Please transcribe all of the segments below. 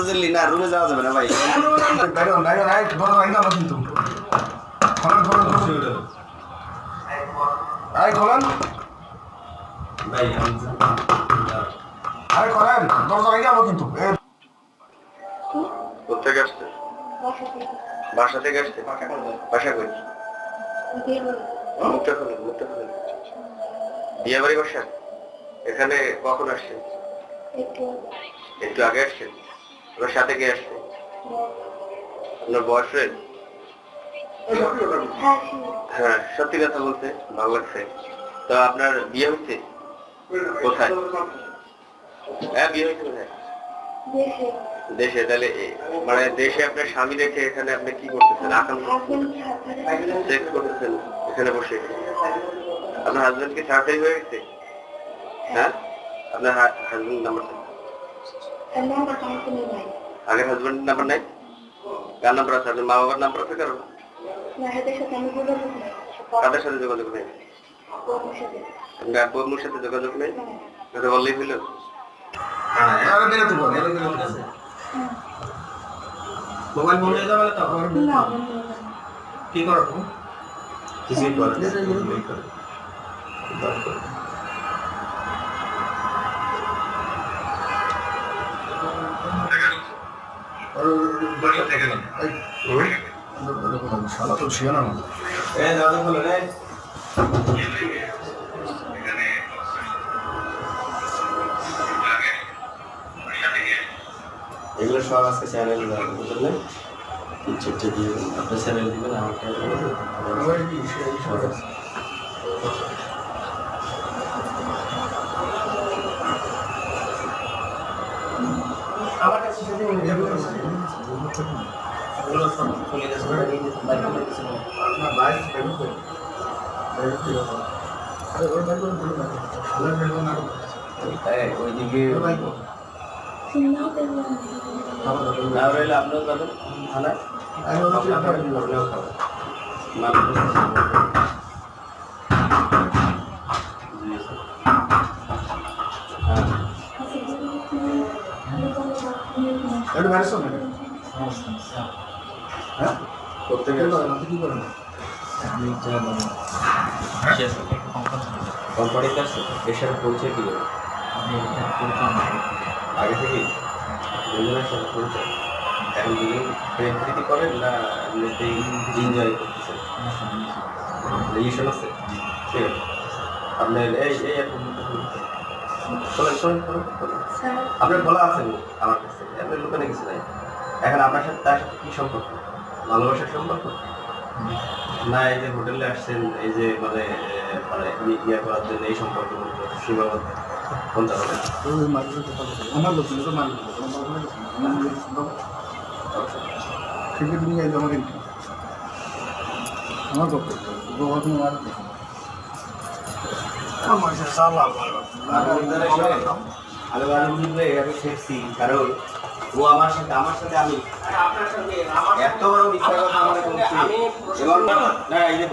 বুঝলি না রুমে যাওয়া যাবে না ভাই কিন্তু খোলেন ভাই আরে করেন দরজা ভেঙে যাবো কিন্তু কোথেকে আসছে বাসা থেকে আসছে বাসা কই মুখটা খোলেন বিয়ে বাড়ি বাসা এখানে কখন আসছেন একটু আগে আসছেন ওর সাথে কে আসছে আপনার বয়ফ্রেন্ড হ্যাঁ সত্যি কথা বলতে ভালো লাগছে তো আপনার বিয়ে হচ্ছে কোথায় হ্যাঁ বিয়ে হয়েছে কোথায় দেশে তাহলে মানে দেশে আপনার স্বামী রেখে এখানে আপনি কি করতেছেন সেক্স করতেছেন এখানে বসে আপনার হাজবেন্ড কি সার্জারি হয়ে গেছে হ্যাঁ আপনার হাজবেন্ড নাম্বার আগের হাজবেন্ডের নাম্বার নাই কার নাম্বার আছে আপনার মা বাবার নাম্বার আছে কারণ কাদের সাথে যোগাযোগ নেই আপনার আব্বু আম্মুর সাথে যোগাযোগ নেই কথা বললেই হইল মোবাইল বন্ধ হয়ে যাবে তো কি করো তুমি কিছুই করো শালা তো শিয়া না এগুলো সব আজকে চ্যানেলে যাবে বুঝলেন চিঠি দিয়ে আপনার চ্যানেল দিবেন আমাকে আমার কাছে যদি ওইদিকে আপনার যাবেন থানায় কোম্পানিতে আসছে এর সাথে পরিচয় কি আগে থেকে দুজনের সাথে পরিচয় এখন দুজন প্রেম প্রীতি করেন না এমনিতেই এনজয় করতেছেন রিলেশন আছে ঠিক আছে আপনার এই এই এখন আপনার বলা আছে আমার কাছে আপনার লুকানে কিছু নাই এখন আপনার সাথে তার সাথে কি সম্পর্ক ভালোবাসার সম্পর্ক না এই যে হোটেলে আসছেন এই যে মানে মানে ইয়ে করার জন্য এই সম্পর্ক সীমাবদ্ধ কোনটা হবে আমার লোক তো মালিক ঠিক আছে তুমি আমার আমার পক্ষে আমি শেখছি কারণ ও আমার সাথে আমি এত বড় মিথ্যা কথা আমার বলছি এবং না এই যে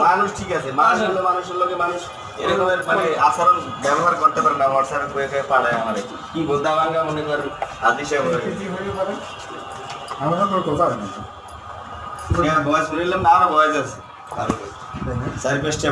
মানুষ ঠিক আছে মানুষের লোকে মানুষ এরকমের মানে আচরণ ব্যবহার করতে পারে না হোয়াটসঅ্যাপে কয়ে পাঠায় আমার কি বলতে আমাকে মনে করেন আদিশে বয়স শুনলাম না আরো বয়স আছে 4-5টা